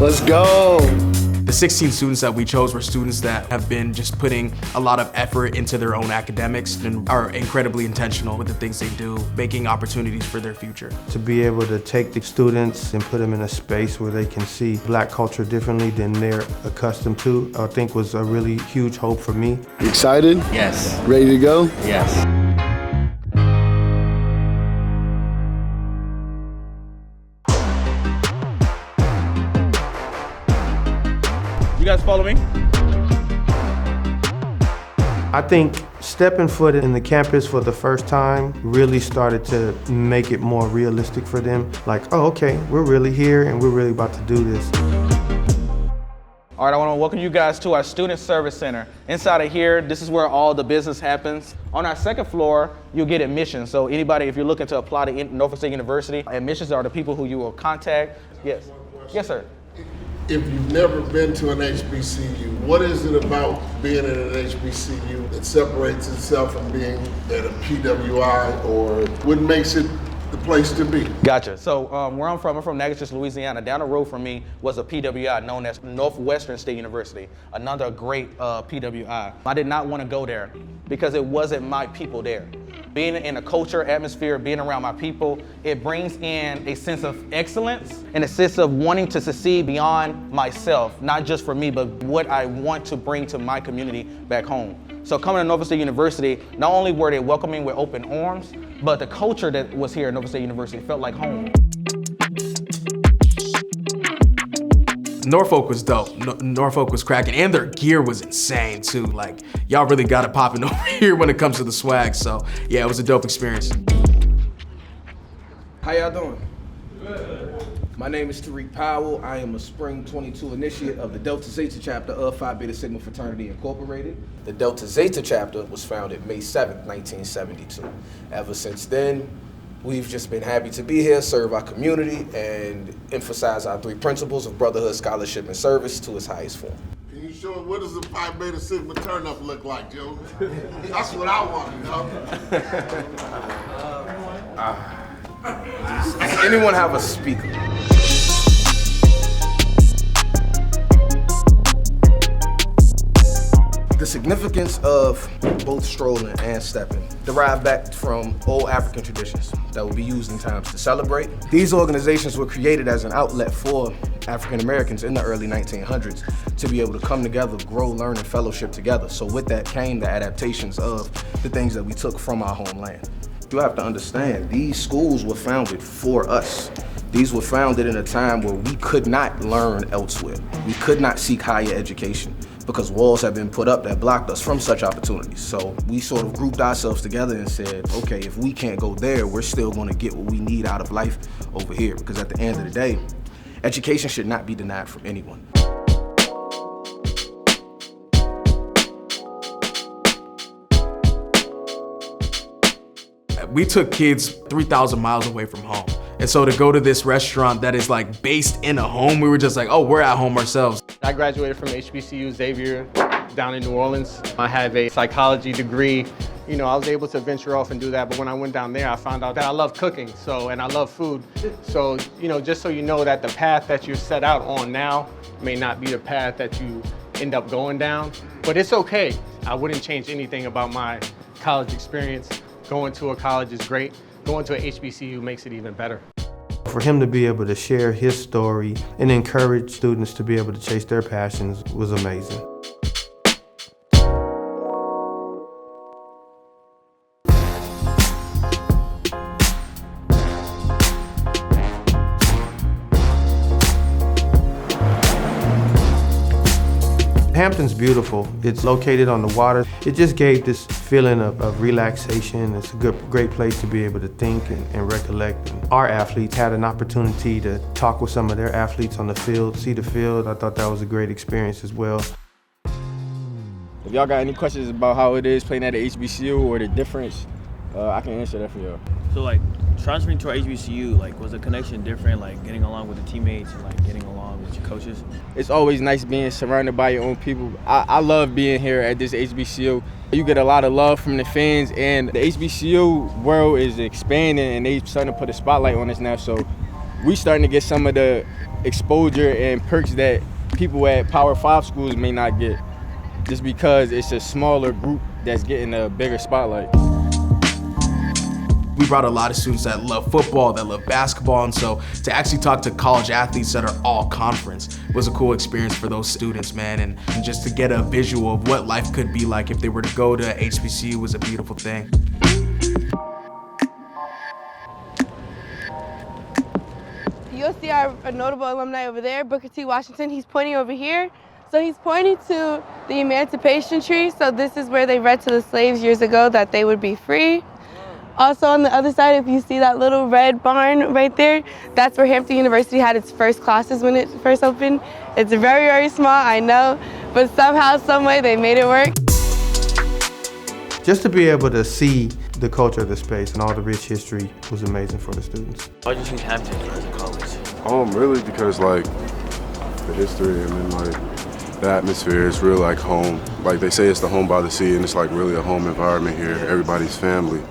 Let's go. The 16 students that we chose were students that have been just putting a lot of effort into their own academics and are incredibly intentional with the things they do, making opportunities for their future. To be able to take the students and put them in a space where they can see Black culture differently than they're accustomed to, I think was a really huge hope for me. Excited? Yes. Ready to go? Yes. You guys follow me? I think stepping foot in the campus for the first time really started to make it more realistic for them. Like, oh, okay, we're really here and we're really about to do this. All right, I want to welcome you guys to our Student Service Center. Inside of here, this is where all the business happens. On our second floor, you'll get admissions. So anybody, if you're looking to apply to Norfolk State University, admissions are the people who you will contact. Yes. Yes, sir. If you've never been to an HBCU, what is it about being in an HBCU that separates itself from being at a PWI, or what makes it the place to be? Gotcha. So where I'm from Natchitoches, Louisiana. Down the road from me was a PWI known as Northwestern State University, another great PWI. I did not want to go there because it wasn't my people there. Being in a culture, atmosphere, being around my people, it brings in a sense of excellence and a sense of wanting to succeed beyond myself, not just for me, but what I want to bring to my community back home. So coming to Norfolk State University, not only were they welcoming with open arms, but the culture that was here at Norfolk State University felt like home. Norfolk was dope. Norfolk was cracking, and their gear was insane too. Like, y'all really got it popping over here when it comes to the swag. So yeah, it was a dope experience. How y'all doing? Good. My name is Tariq Powell. I am a Spring 22 initiate of the Delta Zeta chapter of Phi Beta Sigma Fraternity Incorporated. The Delta Zeta chapter was founded May 7th, 1972. Ever since then, we've just been happy to be here, serve our community, and emphasize our three principles of brotherhood, scholarship, and service to its highest form. Can you show us what does the Phi Beta Sigma turn up look like, Joe? That's what I want to know. Does anyone have a speaker? The significance of both strolling and stepping derive back from old African traditions that will be used in times to celebrate. These organizations were created as an outlet for African Americans in the early 1900s to be able to come together, grow, learn, and fellowship together. So with that came the adaptations of the things that we took from our homeland. You have to understand, these schools were founded for us. These were founded in a time where we could not learn elsewhere. We could not seek higher education because walls have been put up that blocked us from such opportunities. So we sort of grouped ourselves together and said, okay, if we can't go there, we're still gonna get what we need out of life over here. Because at the end of the day, education should not be denied from anyone. We took kids 3,000 miles away from home. And so to go to this restaurant that is like based in a home, we were just like, oh, we're at home ourselves. I graduated from HBCU Xavier down in New Orleans. I have a psychology degree. You know, I was able to venture off and do that, but when I went down there, I found out that I love cooking, and I love food. So, you know, just so you know that the path that you set out on now may not be the path that you end up going down, but it's okay. I wouldn't change anything about my college experience. Going to a college is great. Going to a HBCU makes it even better. For him to be able to share his story and encourage students to be able to chase their passions was amazing. Hampton's beautiful. It's located on the water. It just gave this feeling of relaxation. It's a great place to be able to think and recollect. And our athletes had an opportunity to talk with some of their athletes on the field, see the field. I thought that was a great experience as well. If y'all got any questions about how it is playing at a HBCU or the difference, I can answer that for y'all. So like transferring to our HBCU, like was the connection different, like getting along with the teammates and like getting along with your coaches? It's always nice being surrounded by your own people. I love being here at this HBCU. You get a lot of love from the fans, and the HBCU world is expanding and they starting to put a spotlight on us now. So we starting to get some of the exposure and perks that people at Power 5 schools may not get, just because it's a smaller group that's getting a bigger spotlight. We brought a lot of students that love football, that love basketball, and so to actually talk to college athletes that are all conference was a cool experience for those students, man, and just to get a visual of what life could be like if they were to go to HBCU was a beautiful thing. You'll see our notable alumni over there, Booker T. Washington. He's pointing over here. So he's pointing to the Emancipation Tree. So this is where they read to the slaves years ago that they would be free. Also on the other side, if you see that little red barn right there, that's where Hampton University had its first classes when it first opened. It's very, very small, I know, but somehow, some way, they made it work. Just to be able to see the culture of the space and all the rich history was amazing for the students. Why did you choose Hampton as a college? Really because like the history and then like the atmosphere is real like home. Like they say it's the home by the sea, and it's like really a home environment here. Everybody's family.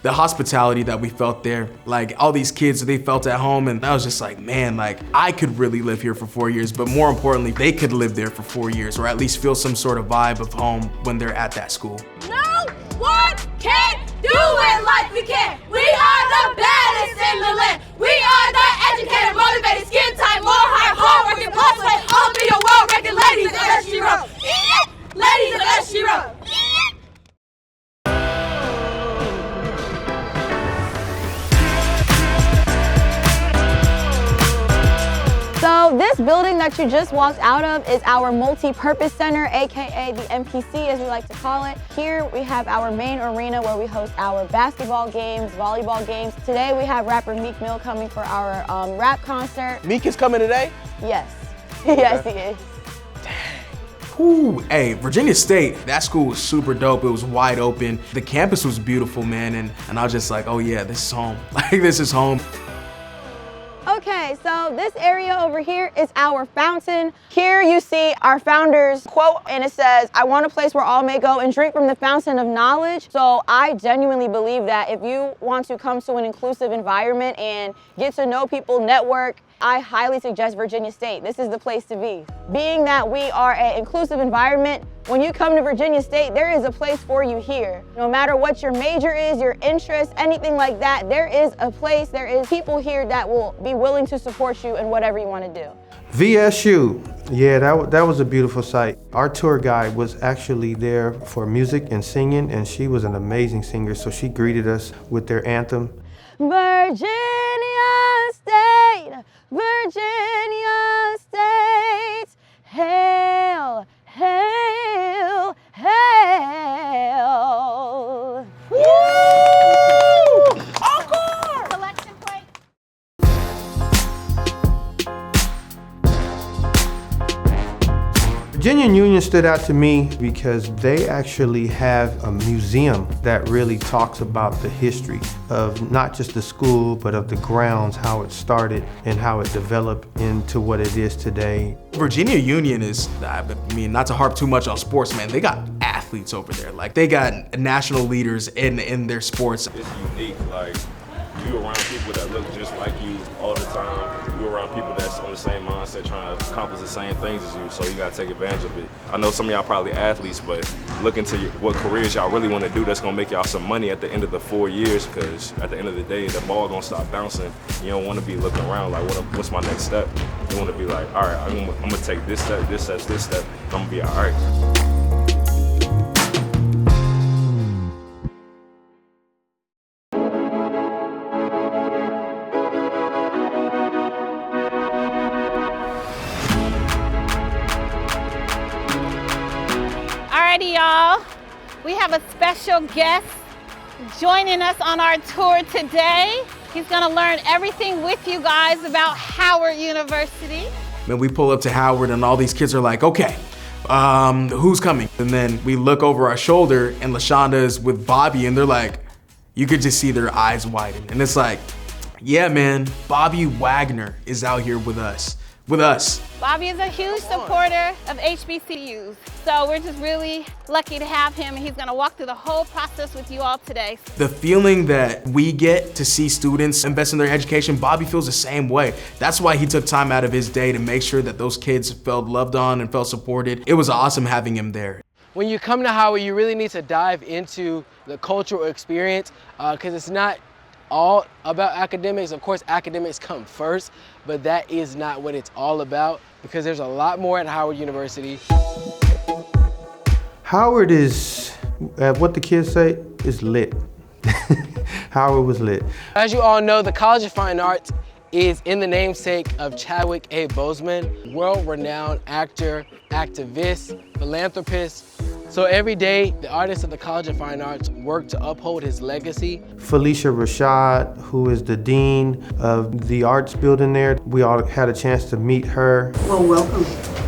The hospitality that we felt there, like all these kids, they felt at home, and I was just like, man, like I could really live here for 4 years, but more importantly, they could live there for 4 years, or at least feel some sort of vibe of home when they're at that school. No one can do it like we can. We are the baddest in the land. We are the educated, motivated, skin tight, more hard-working, plus play, all be your world record ladies of SG-Row. Ladies of SG-Row. So this building that you just walked out of is our multi-purpose center, aka the MPC as we like to call it. Here we have our main arena where we host our basketball games, volleyball games. Today we have rapper Meek Mill coming for our rap concert. Meek is coming today? Yes, yes he is. Ooh, hey, Virginia State, that school was super dope. It was wide open. The campus was beautiful, man, and I was just like, oh yeah, this is home. Like, this is home. Okay, so this area over here is our fountain. Here you see our founder's quote, and it says, "I want a place where all may go and drink from the fountain of knowledge." So I genuinely believe that if you want to come to an inclusive environment and get to know people, network, I highly suggest Virginia State. This is the place to be. Being that we are an inclusive environment, when you come to Virginia State, there is a place for you here. No matter what your major is, your interest, anything like that, there is a place, there is people here that will be willing to support you in whatever you want to do. VSU, yeah, that was a beautiful sight. Our tour guide was actually there for music and singing, and she was an amazing singer, so she greeted us with their anthem. Virginia State, Virginia State, hail, hail, hail. Woo! Encore! Selection plate. Virginia Union stood out to me because they actually have a museum that really talks about the history of not just the school, but of the grounds, how it started and how it developed into what it is today. Virginia Union is, I mean, not to harp too much on sports, man, they got athletes over there. Like, they got national leaders in their sports. It's unique, like, you around people that look just like you all the time. You around people that's on the same mindset, trying to accomplish the same things as you, so you gotta take advantage of it. I know some of y'all probably athletes, but look into what careers y'all really wanna do that's gonna make y'all some money at the end of the 4 years, because at the end of the day, the ball gonna stop bouncing. You don't wanna be looking around like, what's my next step? You wanna be like, all right, I'm gonna take this step, this step, this step, I'm gonna be all right. Alrighty, y'all. We have a special guest joining us on our tour today. He's gonna learn everything with you guys about Howard University. Man, we pull up to Howard and all these kids are like, okay, who's coming? And then we look over our shoulder and LaShonda is with Bobby and they're like, you could just see their eyes widen. And it's like, yeah, man, Bobby Wagner is out here with us. with us. Bobby is a huge supporter of HBCUs, so we're just really lucky to have him, and he's gonna walk through the whole process with you all today. The feeling that we get to see students invest in their education, Bobby feels the same way. That's why he took time out of his day to make sure that those kids felt loved on and felt supported. It was awesome having him there. When you come to Howard, you really need to dive into the cultural experience because it's not all about academics. Of course, academics come first, but that is not what it's all about because there's a lot more at Howard University. Howard is, what the kids say, is lit. Howard was lit. As you all know, the College of Fine Arts is in the namesake of Chadwick A. Boseman, world-renowned actor, activist, philanthropist. So every day, the artists at the College of Fine Arts work to uphold his legacy. Felicia Rashad, who is the dean of the arts building there, we all had a chance to meet her. Well, welcome.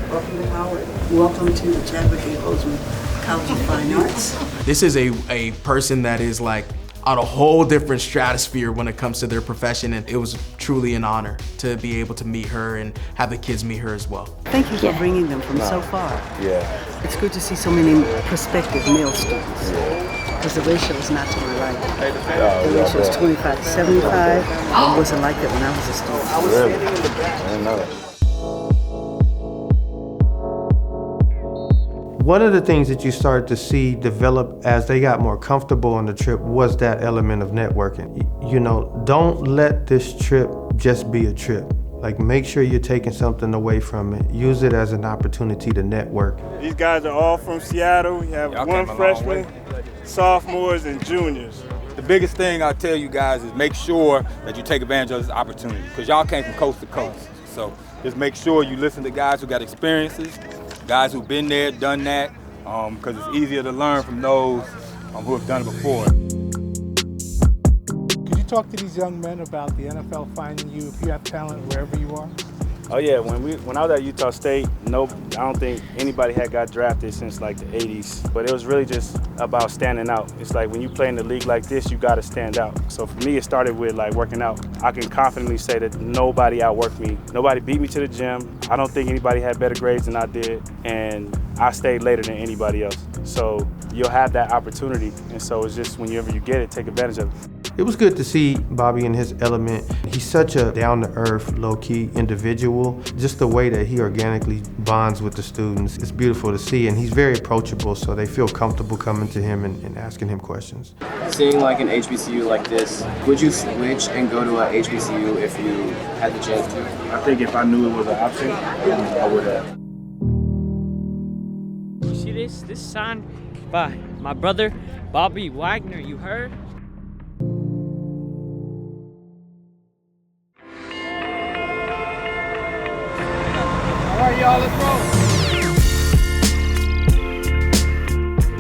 Welcome to Howard. Welcome to the Chadwick A. Boseman College of Fine Arts. This is a person that is like on a whole different stratosphere when it comes to their profession, and it was truly an honor to be able to meet her and have the kids meet her as well. Thank you for bringing them from so far. Yeah. It's good to see so many prospective male students. Because the ratio is not to my right. The ratio is 25 to 75. It wasn't like that when I was a student. Really? I didn't know that. One of the things that you started to see develop as they got more comfortable on the trip was that element of networking. You know, don't let this trip just be a trip. Like, make sure you're taking something away from it. Use it as an opportunity to network. These guys are all from Seattle. We have one freshman, sophomores, and juniors. The biggest thing I tell you guys is make sure that you take advantage of this opportunity because y'all came from coast to coast. So just make sure you listen to guys who got experiences, guys who've been there, done that, because it's easier to learn from those who have done it before. Could you talk to these young men about the NFL finding you if you have talent wherever you are? Oh yeah, when I was at Utah State, I don't think anybody had got drafted since like the 80s. But it was really just about standing out. It's like when you play in the league like this, you gotta stand out. So for me, it started with like working out. I can confidently say that nobody outworked me. Nobody beat me to the gym. I don't think anybody had better grades than I did. And I stayed later than anybody else. So you'll have that opportunity. And so it's just whenever you get it, take advantage of it. It was good to see Bobby in his element. He's such a down-to-earth, low-key individual. Just the way that he organically bonds with the students, it's beautiful to see, and he's very approachable, so they feel comfortable coming to him and asking him questions. Seeing like an HBCU like this, would you switch and go to a HBCU if you had the chance to? I think if I knew it was an option, I would have. You see this? This is signed by my brother, Bobby Wagner, you heard? All right, y'all, let's roll.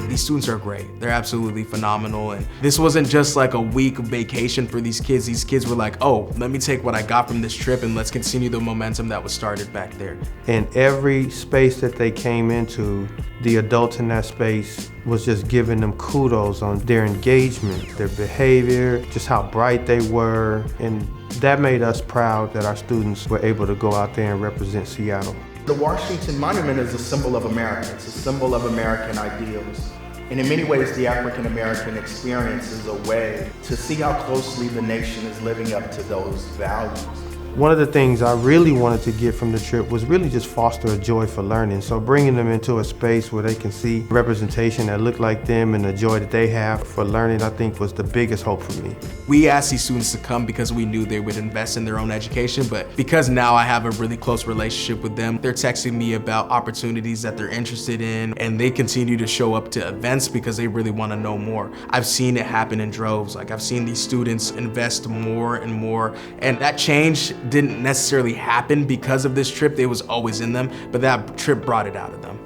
These students are great. They're absolutely phenomenal. And this wasn't just like a week of vacation for these kids. These kids were like, oh, let me take what I got from this trip and let's continue the momentum that was started back there. In every space that they came into, the adults in that space was just giving them kudos on their engagement, their behavior, just how bright they were. And that made us proud that our students were able to go out there and represent Seattle. The Washington Monument is a symbol of America. It's a symbol of American ideals. And in many ways, the African American experience is a way to see how closely the nation is living up to those values. One of the things I really wanted to get from the trip was really just foster a joy for learning. So bringing them into a space where they can see representation that look like them and the joy that they have for learning, I think was the biggest hope for me. We asked these students to come because we knew they would invest in their own education, but because now I have a really close relationship with them, they're texting me about opportunities that they're interested in, and they continue to show up to events because they really want to know more. I've seen it happen in droves. Like, I've seen these students invest more and more, and that change didn't necessarily happen because of this trip. It was always in them, but that trip brought it out of them.